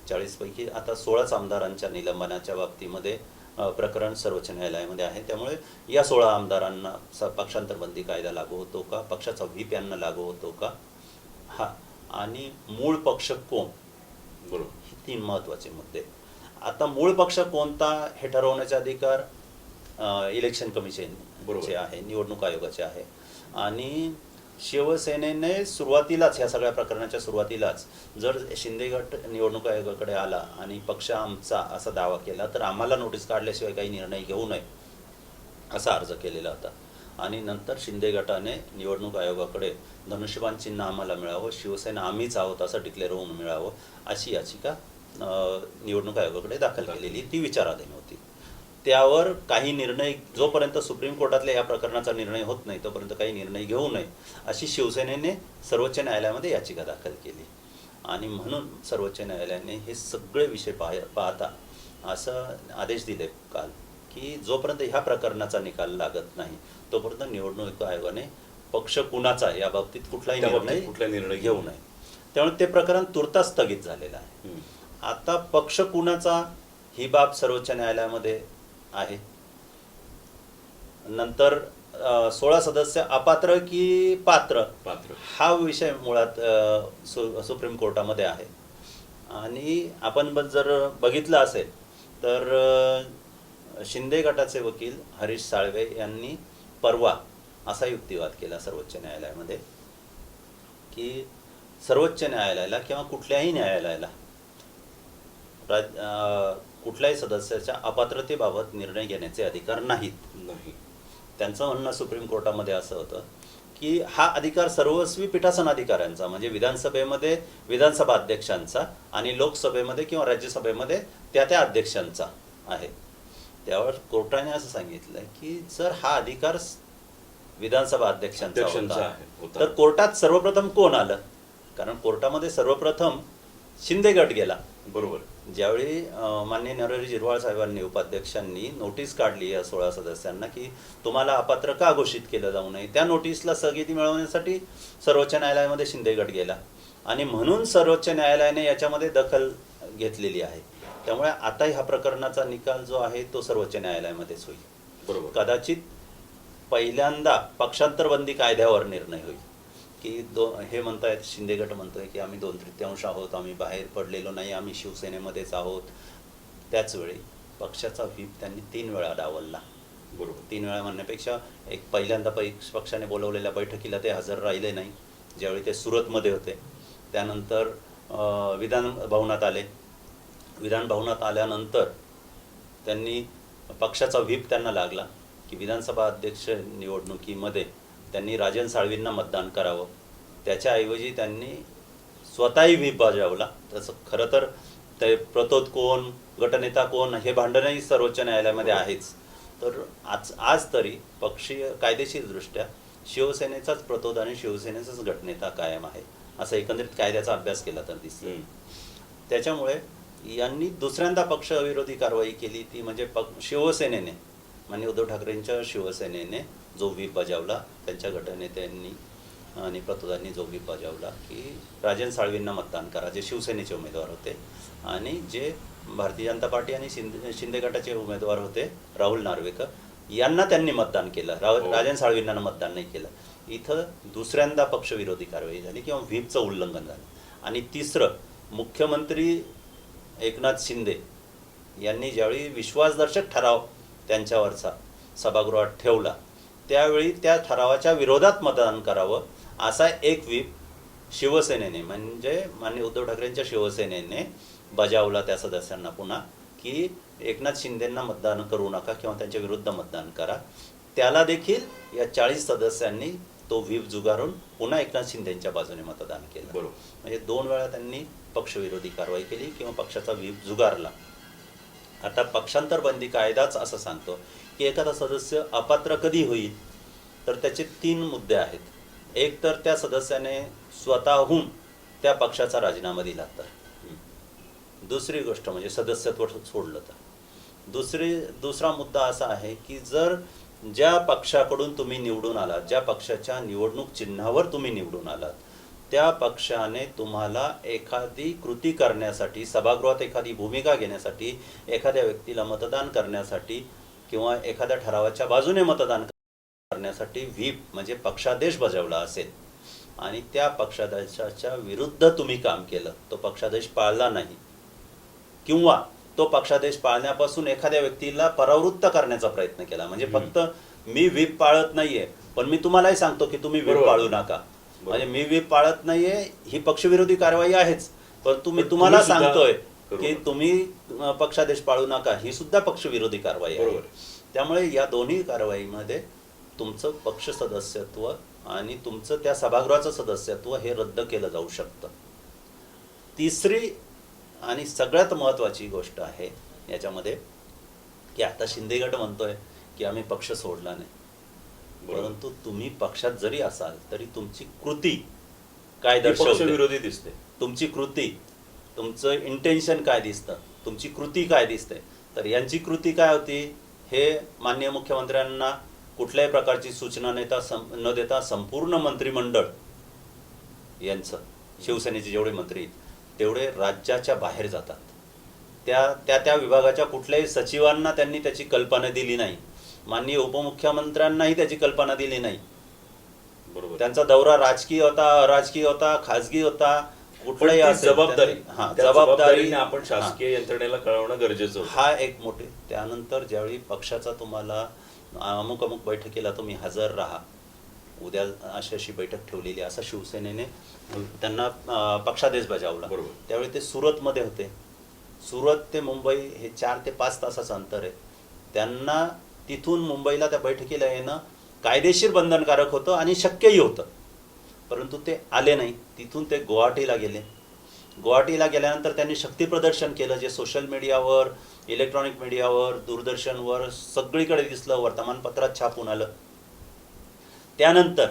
40 पैकी आता 16 आमदारांच्या निलंबनाच्या बाबतीमध्ये प्रकरण सर्वोच्च न्यायालयामध्ये आहे. त्यामुळे या 16 आमदारांना पक्षांतरबंदी कायदा लागू होतो का, पक्षाचा व्हीप यांना लागू होतो का, आणि मूळ पक्ष कोण.
बरोबर.
हे 3 महत्त्वाचे मुद्दे. आता मूळ पक्ष कोणता हे ठरवण्याचा अधिकार इलेक्शन कमिशनचे आहे, निवडणूक आयोगाचे आहे. आणि शिवसेनेने सुरुवातीलाच, ह्या सगळ्या प्रकरणाच्या सुरुवातीलाच, जर शिंदे गट निवडणूक आयोगाकडे आला आणि पक्ष आमचा असा दावा केला तर आम्हाला नोटीस काढल्याशिवाय काही निर्णय घेऊ नये असा अर्ज केलेला होता. आणि नंतर शिंदे गटाने निवडणूक आयोगाकडे धनुष्यबाण चिन्ह आम्हाला मिळावं, शिवसेना आम्हीच आहोत असं डिक्लेअर होऊन मिळावं अशी याचिका निवडणूक आयोगाकडे दाखल केलेली, ती विचाराधीन होती. त्यावर काही निर्णय, जोपर्यंत सुप्रीम कोर्टातल्या या प्रकरणाचा निर्णय होत नाही तोपर्यंत काही निर्णय घेऊ नये अशी शिवसेनेने सर्वोच्च न्यायालयामध्ये याचिका दाखल केली. आणि म्हणून सर्वोच्च न्यायालयाने हे सगळे विषय पाहता असं आदेश दिले काल की जोपर्यंत ह्या प्रकरणाचा निकाल लागत नाही तोपर्यंत निवडणूक आयोगाने पक्ष कुणाचा या बाबतीत कुठलाही निर्णय घेऊ नये. त्यामुळे ते प्रकरण तुर्तास स्थगित झालेलं आहे. आता पक्ष कुणाचा ही बाब सर्वोच्च न्यायालयामध्ये आहे. नंतर 16 सदस्य अपात्र की पात्र हा विषय मुळात सुप्रीम कोर्टामध्ये आहे. आणि आपण जर बघितलं असेल तर शिंदे गटाचे वकील हरीश साळवे यांनी परवा असा युक्तिवाद केला सर्वोच्च न्यायालयामध्ये की सर्वोच्च न्यायालयाला किंवा कुठल्याही न्यायालयाला कुठल्याही सदस्याच्या अपात्रतेबाबत निर्णय घेण्याचे अधिकार नाहीत. त्यांचं म्हणणं सुप्रीम कोर्टामध्ये असं होतं की हा अधिकार सर्वस्वी पीठासन अधिकाऱ्यांचा म्हणजे विधानसभेमध्ये विधानसभा अध्यक्षांचा आणि लोकसभेमध्ये किंवा राज्यसभेमध्ये त्या अध्यक्षांचा आहे. त्यावर कोर्टाने असं सांगितलं की जर हा अधिकार विधानसभा अध्यक्षांचा होता तर कोर्टात सर्वप्रथम कोण आलं? कारण कोर्टामध्ये सर्वप्रथम शिंदे गट गेला.
बरोबर.
ज्यावेळी माननीय नरहरी झिरवाळ साहेबांनी उपाध्यक्षांनी नोटीस काढली या 16 सदस्यांना की तुम्हाला अपात्र का घोषित केलं जाऊ नये, त्या नोटीसला स्थगिती मिळवण्यासाठी सर्वोच्च न्यायालयामध्ये शिंदे गट गेला आणि म्हणून सर्वोच्च न्यायालयाने याच्यामध्ये दखल घेतलेली आहे. त्यामुळे आता ह्या प्रकरणाचा निकाल जो आहे तो सर्वोच्च न्यायालयामध्येच होईल.
बरोबर.
कदाचित पहिल्यांदा पक्षांतरबंदी कायद्यावर निर्णय होईल की हे म्हणतायत, शिंदे गट म्हणतोय की आम्ही 2/3 आहोत, आम्ही बाहेर पडलेलो नाही, आम्ही शिवसेनेमध्येच आहोत. त्याचवेळी पक्षाचा व्हीप त्यांनी 3 वेळा डावलला.
बरोबर.
3 वेळा म्हणण्यापेक्षा एक पहिल्यांदा पक्षाने बोलवलेल्या बैठकीला ते हजर राहिले नाही, ज्यावेळी ते सुरतमध्ये होते. त्यानंतर विधान भवनात आले. विधान भवनात आल्यानंतर त्यांनी पक्षाचा व्हीप त्यांना लागला की विधानसभा अध्यक्ष निवडणुकीमध्ये त्यांनी राजन साळवींना मतदान करावं. त्याच्याऐवजी त्यांनी स्वतःही व्हीप बजावला. तसं खरं तर ते प्रतोद कोण, गटनेता कोण हे भांडणही सर्वोच्च न्यायालयामध्ये आहेच. तर आज तरी पक्षीय कायदेशीरदृष्ट्या शिवसेनेचाच प्रतोद आणि शिवसेनेचाच गटनेता कायम आहे असं एकंदरीत कायद्याचा अभ्यास केला तर दिसतं. त्याच्यामुळे यांनी दुसऱ्यांदा पक्षविरोधी कारवाई केली ती म्हणजे शिवसेनेने, माननीय उद्धव ठाकरेंच्या शिवसेनेने जो व्हीप बजावला, त्यांच्या गटनेत्यांनी आणि प्रतोदांनी जो व्हीप बजावला की राजन साळवींना मतदान करा, जे शिवसेनेचे उमेदवार होते, आणि जे भारतीय जनता पार्टी आणि शिंदे गटाचे उमेदवार होते राहुल नार्वेकर यांना त्यांनी मतदान केलं. राजन साळवींना मतदान नाही केलं. इथं दुसऱ्यांदा पक्षविरोधी कारवाई झाली किंवा व्हीपचं उल्लंघन झालं. आणि तिसरं, मुख्यमंत्री एकनाथ शिंदे यांनी ज्यावेळी विश्वासदर्शक ठराव त्यांच्यावरचा सभागृहात ठेवला त्यावेळी त्या ठरावाच्या विरोधात मतदान करावं असा एक व्हीप शिवसेनेने म्हणजे माननीय उद्धव ठाकरेंच्या शिवसेनेने बजावला त्या सदस्यांना पुन्हा की एकनाथ शिंदेंना मतदान करू नका किंवा त्यांच्या विरुद्ध मतदान करा. त्याला देखील या 40 सदस्यांनी तो व्हीप जुगारून पुन्हा एकनाथ शिंदेंच्या बाजूने मतदान केलं.
बरोबर.
म्हणजे 2 वेळा त्यांनी पक्षविरोधी कारवाई केली किंवा पक्षाचा व्हीप जुगारला. आता पक्षांतर बंदी कायदाच असं सांगतो की एखादा सदस्य अपात्र कधी होईल तर त्याचे 3 मुद्दे आहेत. एक तर त्या सदस्याने स्वतःहून त्या पक्षाचा राजीनामा दिला तर, दुसरी गोष्ट म्हणजे सदस्यत्व सोडलं तर, दुसरा मुद्दा असा आहे की जर ज्या पक्षाकडून तुम्ही निवडून आलात, ज्या पक्षाच्या निवडणूक चिन्हावर तुम्ही निवडून आलात, त्या पक्षाने तुम्हाला एखादी कृती करण्यासाठी, सभागृहात एखादी भूमिका घेण्यासाठी, एखाद्या व्यक्तीला मतदान करण्यासाठी किंवा एखाद्या ठरावाच्या बाजूने मतदान करण्यासाठी व्हीप म्हणजे पक्षादेश बजावला असेल आणि त्या पक्षादेशाच्या विरुद्ध तुम्ही काम केलं, तो पक्षादेश पाळला नाही किंवा तो पक्षादेश पाळण्यापासून एखाद्या व्यक्तीला परावृत्त करण्याचा प्रयत्न केला, म्हणजे फक्त मी व्हीप पाळत नाहीये पण मी तुम्हालाही सांगतो की तुम्ही व्हीप पाळू नका, म्हणजे मी व्हीप पाळत नाहीये ही पक्षविरोधी कारवाई आहेच, परंतु मी तुम्हाला सांगतोय की तुम्ही पक्षादेश पाळू नका ही सुद्धा पक्षविरोधी कारवाई आहे. त्यामुळे या दोन्ही कारवाईमध्ये तुमचं पक्ष सदस्यत्व आणि तुमचं त्या सभागृहाचं सदस्यत्व हे रद्द केलं जाऊ शकतं. तिसरी आणि सगळ्यात महत्त्वाची गोष्ट आहे याच्यामध्ये की आता शिंदे गट म्हणतोय की आम्ही पक्ष सोडला नाही, परंतु तुम्ही पक्षात जरी असाल तरी तुमची कृती काय दर्शवते,
विरोधी दिसते,
तुमची कृती, तुमचं इंटेन्शन काय दिसतं, तुमची कृती काय दिसते. तर यांची कृती काय होती हे माननीय मुख्यमंत्र्यांना कुठल्याही प्रकारची सूचना न देता संपूर्ण मंत्रिमंडळ यांचं, शिवसेनेचे जेवढे मंत्री तेवढे राज्याच्या बाहेर जातात. त्या विभागाच्या कुठल्याही सचिवांना त्यांनी त्याची कल्पना दिली नाही, माननीय उपमुख्यमंत्र्यांनाही त्याची कल्पना दिली नाही.
बरोबर.
त्यांचा दौरा राजकीय होता, अराजकीय होता, खाजगी होता, कुठलाही
जबाबदारी आपण शासकीय यंत्रणेला कळवणं गरजेचं होतं.
हा एक मोठे. त्यानंतर ज्यावेळी पक्षाचा तुम्हाला अमुक बैठकीला तुम्ही हजर राहा, उद्या अशी बैठक ठेवलेली असं शिवसेनेने त्यांना पक्षादेश बजावला. त्यावेळी ते सुरतमध्ये होते. सुरत ते मुंबई हे 4 ते 5 तासाचं अंतर आहे. त्यांना तिथून मुंबईला त्या बैठकीला येणं कायदेशीर बंधनकारक होतं आणि शक्यही होतं, परंतु ते आले नाही. तिथून ते गुवाहाटीला गेले. गुवाहाटीला गेल्यानंतर त्यांनी शक्ती प्रदर्शन केलं, जे सोशल मीडियावर, इलेक्ट्रॉनिक मीडियावर, दूरदर्शनवर सगळीकडे दिसलं, वर्तमानपत्रात छापून आलं. त्यानंतर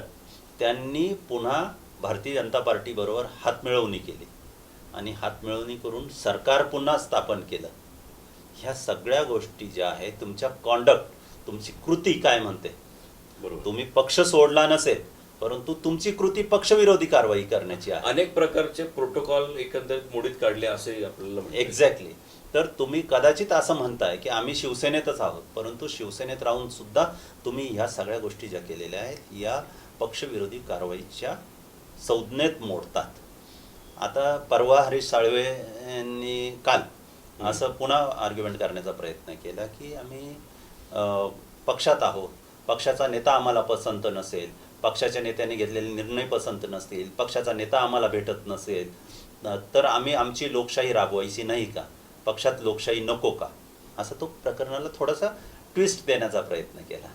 त्यांनी पुन्हा भारतीय जनता पार्टीबरोबर हातमिळवणी केली आणि हातमिळवणी करून सरकार पुन्हा स्थापन केलं. ह्या सगळ्या गोष्टी ज्या आहेत, तुमच्या कॉन्डक्ट, तुमची कृती काय म्हणते,
बरोबर.
तुम्ही पक्ष सोडला नसेल, परंतु तुमची कृती पक्षविरोधी कारवाई करण्याची आहे.
अनेक प्रकारचे प्रोटोकॉल एकंदरीत मोडीत काढले असे आपल्याला म्हणता येईल.
एक्झॅक्टली. तर तुम्ही कदाचित असं म्हणताय की आम्ही शिवसेनेतच आहोत, परंतु शिवसेनेत राहून सुद्धा तुम्ही ह्या सगळ्या गोष्टी ज्या केलेल्या आहेत या पक्षविरोधी कारवाईच्या संज्ञेत मोडतात. आता परवा हरीश साळवे यांनी काल असं पुन्हा आर्ग्युमेंट करण्याचा प्रयत्न केला की आम्ही पक्षात आहोत, पक्षाचा नेता आम्हाला पसंत नसेल, पक्षाच्या नेत्यांनी घेतलेले निर्णय पसंत नसतील, पक्षाचा नेता आम्हाला भेटत नसेल, तर आम्ही आमची लोकशाही राबवायची नाही का, पक्षात लोकशाही नको का, असं तो प्रकरणाला थोडासा ट्विस्ट देण्याचा प्रयत्न केला.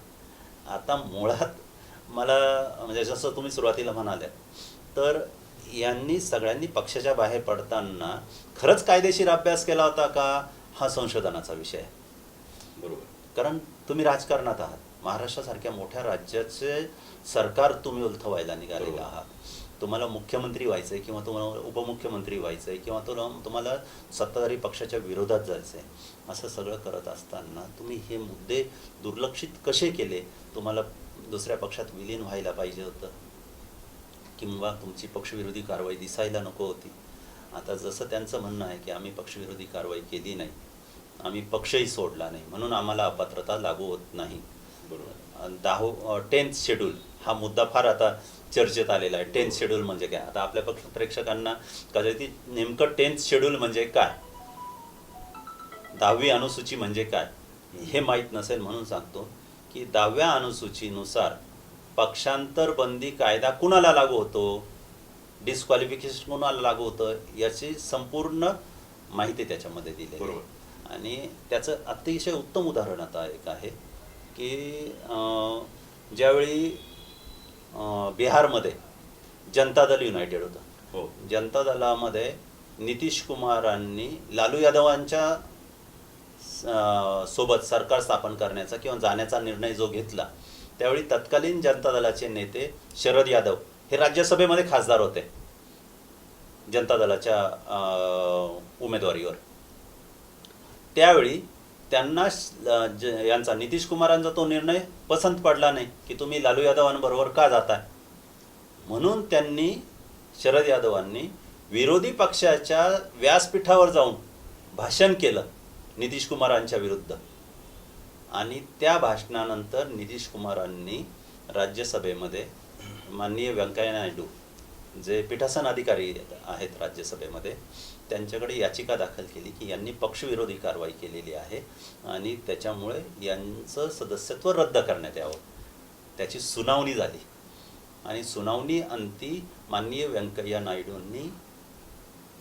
आता मुळात मला म्हणजे जसं तुम्ही सुरुवातीला म्हणाले, तर यांनी सगळ्यांनी पक्षाच्या बाहेर पडताना खरंच कायदेशीर अभ्यास केला होता का, हा संशोधनाचा विषय आहे.
बरोबर.
कारण तुम्ही राजकारणात आहात, महाराष्ट्रासारख्या मोठ्या राज्याचे सरकार तुम्ही उलथवायला निघालेला आहात. तुम्हाला मुख्यमंत्री व्हायचं आहे किंवा तुम्हाला उपमुख्यमंत्री व्हायचं आहे किंवा तुम्हाला सत्ताधारी पक्षाच्या विरोधात जायचं आहे, असं सगळं करत असताना तुम्ही हे मुद्दे दुर्लक्षित कसे केले? तुम्हाला दुसऱ्या पक्षात विलीन व्हायला पाहिजे होतं किंवा तुमची पक्षविरोधी कारवाई दिसायला नको होती. आता जसं त्यांचं म्हणणं आहे की आम्ही पक्षविरोधी कारवाई केली नाही, आम्ही पक्षही सोडला नाही, म्हणून आम्हाला अपात्रता लागू होत नाही.
बरोबर.
10th शेड्यूल हा मुद्दा फार आता चर्चेत आलेला आहे. 10th शेड्यूल म्हणजे काय? आता आपल्या पक्ष प्रेक्षकांना कदाचित नेमकं 10th शेड्यूल म्हणजे काय, 10वी अनुसूची म्हणजे काय हे माहीत नसेल, म्हणून सांगतो की 10व्या अनुसूचीनुसार पक्षांतर बंदी कायदा कुणाला लागू होतो, डिस्क्वालिफिकेशन कुणाला लागू होतं, याची संपूर्ण माहिती त्याच्यामध्ये दिली.
बरोबर.
आणि त्याचं अतिशय उत्तम उदाहरण आता एक आहे की ज्यावेळी बिहारमध्ये जनता दल युनायटेड होतं,
हो,
जनता दलामध्ये नितीश कुमारांनी लालू यादवांच्या सोबत सरकार स्थापन करण्याचा किंवा जाण्याचा निर्णय जो घेतला, त्यावेळी तत्कालीन जनता दलाचे नेते शरद यादव हे राज्यसभेमध्ये खासदार होते जनता दलाच्या उमेदवारीवर. त्यावेळी त्यांना यांचा नितीश कुमारांचा तो निर्णय पसंत पडला नाही की तुम्ही लालू यादवांबरोबर का जाताय, म्हणून त्यांनी शरद यादवांनी विरोधी पक्षाच्या व्यासपीठावर जाऊन भाषण केलं नितीश कुमारांच्या विरुद्ध. आणि त्या भाषणानंतर नितीश कुमारांनी राज्यसभेमध्ये माननीय व्यंकय्या नायडू जे पीठासन अधिकारी आहेत राज्यसभेमध्ये, त्यांच्याकडे याचिका दाखल केली की यांनी पक्षविरोधी कारवाई केलेली आहे आणि त्याच्यामुळे यांचं सदस्यत्व रद्द करण्यात यावं. त्याची सुनावणी झाली आणि सुनावणी अंती माननीय व्यंकय्या नायडूंनी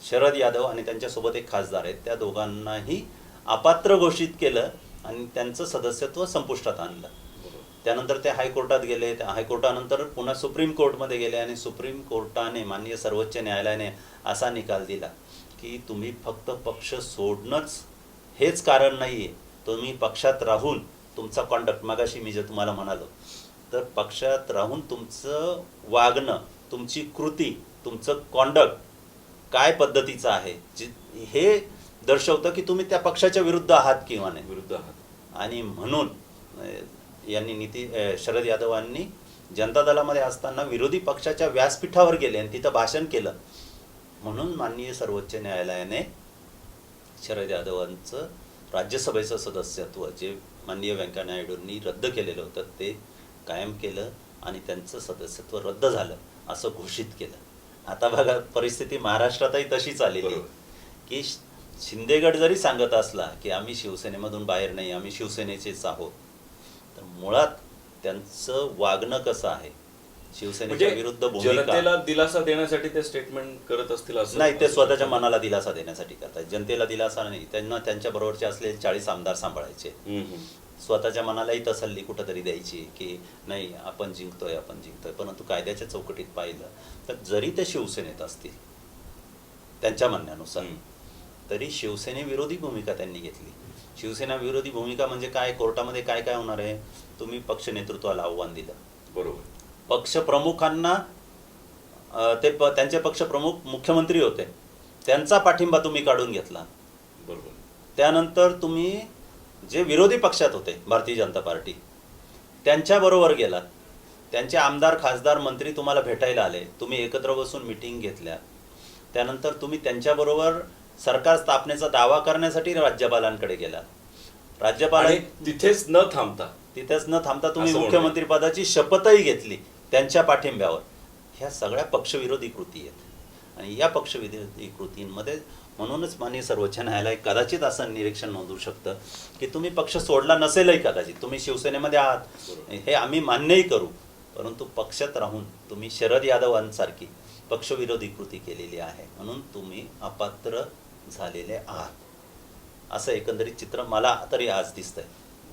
शरद यादव आणि त्यांच्यासोबत एक खासदार आहेत त्या दोघांनाही अपात्र घोषित केलं आणि त्यांचं सदस्यत्व संपुष्टात आणलं. त्यानंतर ते हायकोर्टात गेले, त्या हायकोर्टानंतर पुन्हा सुप्रीम कोर्टमध्ये गेले आणि सुप्रीम कोर्टाने माननीय सर्वोच्च न्यायालयाने असा निकाल दिला की तुम्ही फक्त पक्ष सोडणंच हेच कारण नाही आहे, तुम्ही पक्षात राहून तुमचा कॉन्डक्ट, मगाशी मी जे तुम्हाला म्हणालो, तर पक्षात राहून तुमचं वागणं, तुमची कृती, तुमचं कॉन्डक्ट काय पद्धतीचं आहे हे दर्शवतं की तुम्ही त्या पक्षाच्या विरुद्ध आहात किंवा नाही.
विरुद्ध आहात.
आणि म्हणून यांनी शरद यादवांनी जनता दलामध्ये असताना विरोधी पक्षाच्या व्यासपीठावर गेले आणि तिथं भाषण केलं, म्हणून माननीय सर्वोच्च न्यायालयाने शरद यादवांचं राज्यसभेचं सदस्यत्व जे माननीय व्यंकय्या नायडूंनी रद्द केलेलं होतं ते कायम केलं आणि त्यांचं सदस्यत्व रद्द झालं असं घोषित केलं. आता बघा परिस्थिती महाराष्ट्रातही तशीच आलेली आहे की शिंदे गट जरी सांगत असला की आम्ही शिवसेनेमधून बाहेर नाही, आम्ही शिवसेनेचेच आहोत, तर मुळात त्यांचं वागणं कसं आहे, शिवसेनेच्या विरुद्ध भूमिका,
जनतेला दिलासा देण्यासाठी ते स्टेटमेंट करत असतील असं
नाही, ते स्वतःच्या मनाला दिलासा देण्यासाठी करतात. जनतेला दिलासा नाही, त्यांना त्यांच्या बरोबरचे असलेले 40 आमदार सांभाळायचे. स्वतःच्या मनालाही तसल्ली कुठंतरी द्यायची की नाही आपण जिंकतोय. परंतु कायद्याच्या चौकटीत पाहिलं तर जरी ते शिवसेनेत असतील त्यांच्या म्हणण्यानुसार तरी शिवसेनेविरोधी भूमिका त्यांनी घेतली. शिवसेना विरोधी भूमिका म्हणजे काय, कोर्टामध्ये काय काय होणार आहे, तुम्ही पक्ष नेतृत्वाला आव्हान दिलं,
बरोबर.
पक्षप्रमुखांना त्यांचे पक्षप्रमुख मुख्यमंत्री होते, त्यांचा पाठिंबा तुम्ही काढून घेतला.
बरोबर.
त्यानंतर तुम्ही जे विरोधी पक्षात होते भारतीय जनता पार्टी त्यांच्याबरोबर गेलात, त्यांचे आमदार खासदार मंत्री तुम्हाला भेटायला आले, तुम्ही एकत्र बसून मिटिंग घेतल्या. त्यानंतर तुम्ही त्यांच्याबरोबर सरकार स्थापनेचा दावा करण्यासाठी राज्यपालांकडे गेलात.
आणि तिथेच न थांबता
तुम्ही
असं
मुख्यमंत्री पदाची शपथही घेतली त्यांच्या पाठिंब्यावर. ह्या सगळ्या पक्षविरोधी कृती आहेत आणि या पक्षविरोधी कृतींमध्ये म्हणूनच माननीय सर्वोच्च न्यायालय कदाचित असं निरीक्षण नोंदवू शकतं की तुम्ही पक्ष सोडला नसेलही, कदाचित तुम्ही शिवसेनेमध्ये आहात, हे आम्ही मान्यही करू, परंतु पक्षात राहून तुम्ही शरद यादवांसारखी पक्षविरोधी कृती केलेली आहे म्हणून तुम्ही अपात्र झालेले आहात, असं एकंदरीत चित्र मला तरी आज दिसतंय.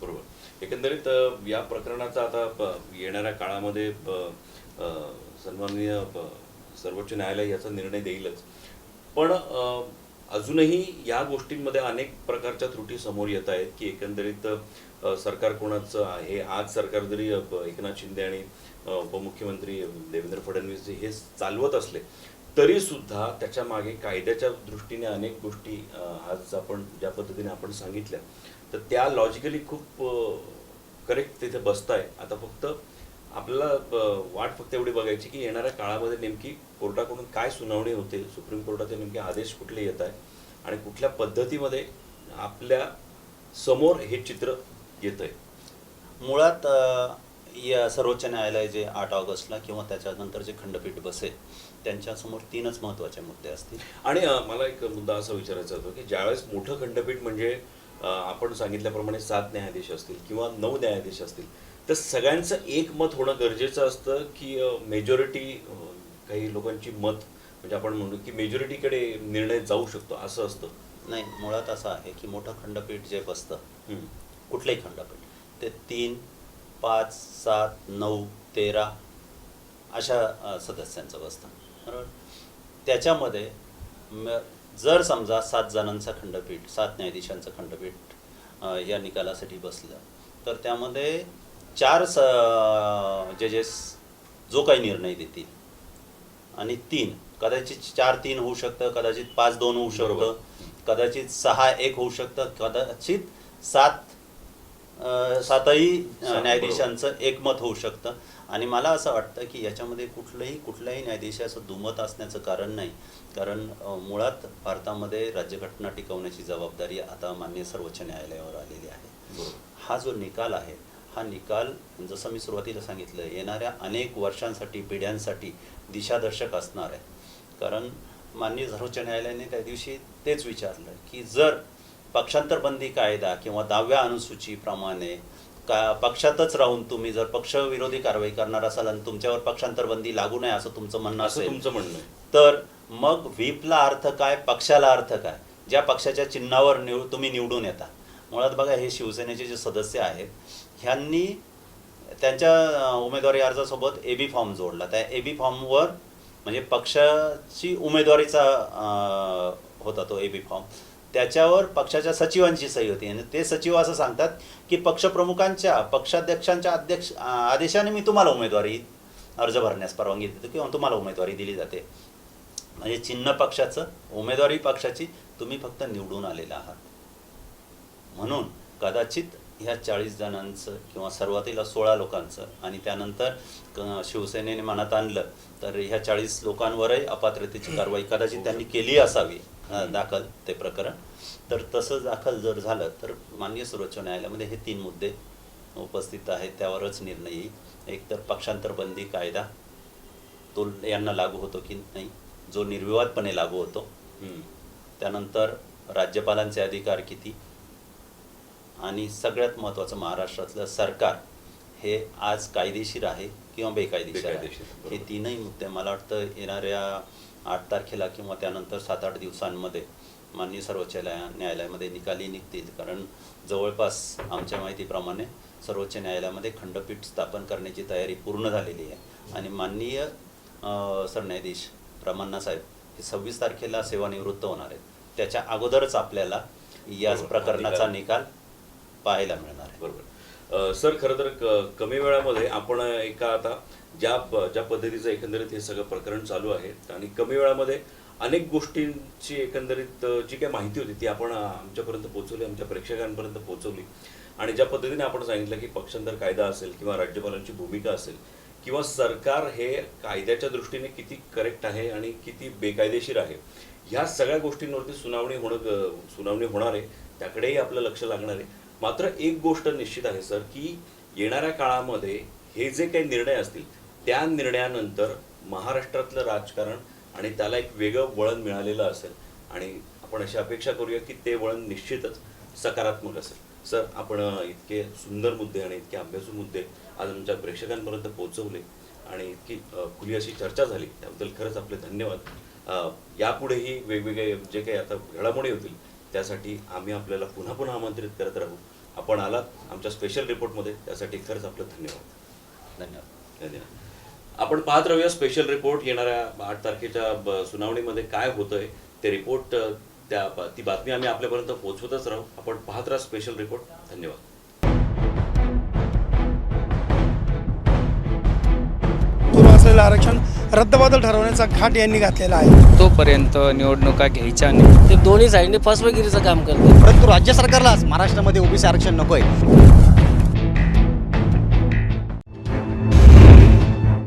बरोबर. एकंदरीत या प्रकरणाचा आता येणाऱ्या काळामध्ये सन्माननीय सर्वोच्च न्यायालय याचा निर्णय देईलच, पण अजूनही या गोष्टींमध्ये अनेक प्रकारच्या त्रुटी समोर येत आहेत की एकंदरीत सरकार कोणाचं आहे. आज सरकार जरी एकनाथ शिंदे आणि उपमुख्यमंत्री देवेंद्र फडणवीस हे चालवत असले तरी सुद्धा त्याच्या मागे कायद्याच्या दृष्टीने अनेक गोष्टी आज आपण ज्या पद्धतीने आपण सांगितल्या तर त्या लॉजिकली खूप करेक्ट तिथे बसताय. आता फक्त आपल्याला वाट फक्त एवढी बघायची की येणाऱ्या काळामध्ये नेमकी कोर्टाकडून काय सुनावणी होते, सुप्रीम कोर्टाचे नेमके आदेश कुठले येत आहे आणि कुठल्या पद्धतीमध्ये आपल्या समोर हे चित्र येत आहे.
मुळात या सर्वोच्च न्यायालय जे 8 ऑगस्टला किंवा त्याच्यानंतर जे खंडपीठ बसेल त्यांच्यासमोर 3च महत्त्वाचे मुद्दे असतील.
आणि मला एक मुद्दा असा विचारायचा होता की ज्यावेळेस मोठं खंडपीठ म्हणजे आपण सांगितल्याप्रमाणे 7 न्यायाधीश असतील किंवा 9 न्यायाधीश असतील तर सगळ्यांचं एक मत होणं गरजेचं असतं की मेजॉरिटी काही लोकांची मत म्हणजे आपण म्हणू की मेजॉरिटीकडे निर्णय जाऊ शकतो असं असतं?
नाही, मुळात असं आहे की मोठं खंडपीठ जे बसतं कुठलंही खंडपीठ ते 3, 5, 7, 9, 13 अशा सदस्यांचं बसतं, बरोबर. त्याच्यामध्ये जर समजा 7 जणांचं खंडपीठ, 7 न्यायाधीशांचं खंडपीठ या निकालासाठी बसलं तर त्यामध्ये 4 जजेस जो काही निर्णय देतील आणि 3 कदाचित 4-3 होऊ शकतं, कदाचित 5-2 होऊ शकतं, कदाचित 6-1 होऊ शकतं, कदाचित 7ही न्यायाधीशांचं एकमत होऊ शकतं. आणि मला असं वाटतं की याच्यामध्ये कुठल्याही न्यायाधीशाचं दुमत असण्याचं कारण नाही, कारण मुळात भारतामध्ये राज्यघटना टिकवण्याची जबाबदारी आता माननीय सर्वोच्च न्यायालयावर आलेली आहे. हा जो निकाल आहे हा निकाल जसं मी सुरुवातीला सांगितलं येणाऱ्या अनेक वर्षांसाठी पिढ्यांसाठी दिशादर्शक असणार आहे. कारण माननीय सर्वोच्च न्यायालयाने त्या दिवशी तेच विचारलं की जर पक्षांतरबंदी कायदा किंवा 10व्या अनुसूचीप्रमाणे पक्षातच राहून तुम्ही जर पक्षविरोधी कारवाई करणार असाल आणि तुमच्यावर पक्षांतरबंदी लागू नये असं तुमचं म्हणणं असेल तर मग व्हीपला अर्थ काय, पक्षाला अर्थ काय, ज्या पक्षाच्या चिन्हावर तुम्ही निवडून येता. मुळात बघा हे शिवसेनेचे जे सदस्य आहेत ह्यांनी त्यांच्या उमेदवारी अर्जासोबत AB फॉर्म जोडला. त्या AB फॉर्मवर म्हणजे पक्षाची उमेदवारीचा होता तो AB फॉर्म, त्याच्यावर पक्षाच्या सचिवांची सही होती आणि ते सचिव असं सांगतात की पक्षप्रमुखांच्या पक्षाध्यक्षांच्या आदेशाने मी तुम्हाला उमेदवारी अर्ज भरण्यास परवानगी देतो किंवा तुम्हाला उमेदवारी दिली जाते. म्हणजे चिन्ह पक्षाचं, उमेदवारी पक्षाची, तुम्ही फक्त निवडून आलेला आहात. म्हणून कदाचित ह्या 40 जणांचं किंवा सुरुवातीला 16 लोकांचं आणि त्यानंतर शिवसेनेने मनात आणलं तर ह्या 40 लोकांवरही अपात्रतेची कारवाई कदाचित त्यांनी केली असावी दाखल ते प्रकरण. तर तसं दाखल जर झालं तर माननीय सर्वोच्च न्यायालयामध्ये हे 3 मुद्दे उपस्थित आहेत, त्यावरच निर्णय येईल. एक तर पक्षांतरबंदी कायदा तो यांना लागू होतो की नाही, जो निर्विवादपणे लागू होतो. त्यानंतर राज्यपालांचे अधिकार किती आणि सगळ्यात महत्त्वाचं महाराष्ट्रातलं सरकार हे आज कायदेशीर आहे किंवा बेकायदेशीर आहे. हे 3ही मुद्दे मला वाटतं येणाऱ्या 8 तारखेला किंवा त्यानंतर 7-8 दिवसांमध्ये माननीय सर्वोच्च न्यायालयामध्ये निकाली निघतील, कारण जवळपास आमच्या माहितीप्रमाणे सर्वोच्च न्यायालयामध्ये खंडपीठ स्थापन करण्याची तयारी पूर्ण झालेली आहे आणि माननीय सरन्यायाधीश रमन्ना साहेब हे 26 तारखेला सेवानिवृत्त होणार आहेत. त्याच्या अगोदरच आपल्याला या
बरोबर.
प्रकरणाचा निकाल पाहायला मिळणार आहे.
बरोबर. सर, खरं तर कमी वेळामध्ये आपण एका आता ज्या पद्धतीचं एकंदरीत हे सगळं प्रकरण चालू आहे आणि कमी वेळामध्ये अनेक गोष्टींची एकंदरीत जी काही माहिती होती ती आपण आमच्यापर्यंत पोहोचवली, आमच्या प्रेक्षकांपर्यंत पोहोचवली. आणि ज्या पद्धतीने आपण सांगितलं की पक्षांतर कायदा असेल किंवा राज्यपालांची भूमिका असेल किंवा सरकार हे कायद्याच्या दृष्टीने किती करेक्ट आहे आणि किती बेकायदेशीर आहे, ह्या सगळ्या गोष्टींवरती सुनावणी होणार आहे, त्याकडेही आपलं लक्ष लागणार आहे. मात्र एक गोष्ट निश्चित आहे सर, की येणाऱ्या काळामध्ये हे जे काही निर्णय असतील त्या निर्णयानंतर महाराष्ट्रातलं राजकारण आणि त्याला एक वेगळं वळण मिळालेलं असेल आणि आपण अशी अपेक्षा करूया की ते वळण निश्चितच सकारात्मक असेल. सर, आपण इतके सुंदर मुद्दे आणि इतके अभ्यासू मुद्दे आज आमच्या प्रेक्षकांपर्यंत पोहोचवले आणि इतकी खुली अशी चर्चा झाली त्याबद्दल खरंच आपले धन्यवाद. यापुढेही वेगवेगळे जे काही आता घडामोडी होतील त्यासाठी आम्ही आपल्याला पुन्हा पुन्हा आमंत्रित करत राहू. आपण आलात आमच्या स्पेशल रिपोर्टमध्ये, त्यासाठी खरंच आपलं धन्यवाद.
धन्यवाद.
आपण पाहत राहूया स्पेशल रिपोर्ट. येणाऱ्या 8 तारखेच्या सुनावणीमध्ये काय होतंय ते रिपोर्ट, ती बातमी आम्ही आपल्यापर्यंत पोहोचवतच राहू. आपण पाहत राहा स्पेशल रिपोर्ट. धन्यवाद.
सुरू असलेलं आरक्षण रद्दबातल ठरवण्याचा घाट यांनी घातलेला आहे.
तोपर्यंत निवडणुका घ्यायच्या नाही.
ते दोन्ही साईडने फसवेगिरीचं काम करतात.
परंतु राज्य सरकारलाच महाराष्ट्रामध्ये ओबीसी आरक्षण नको आहे.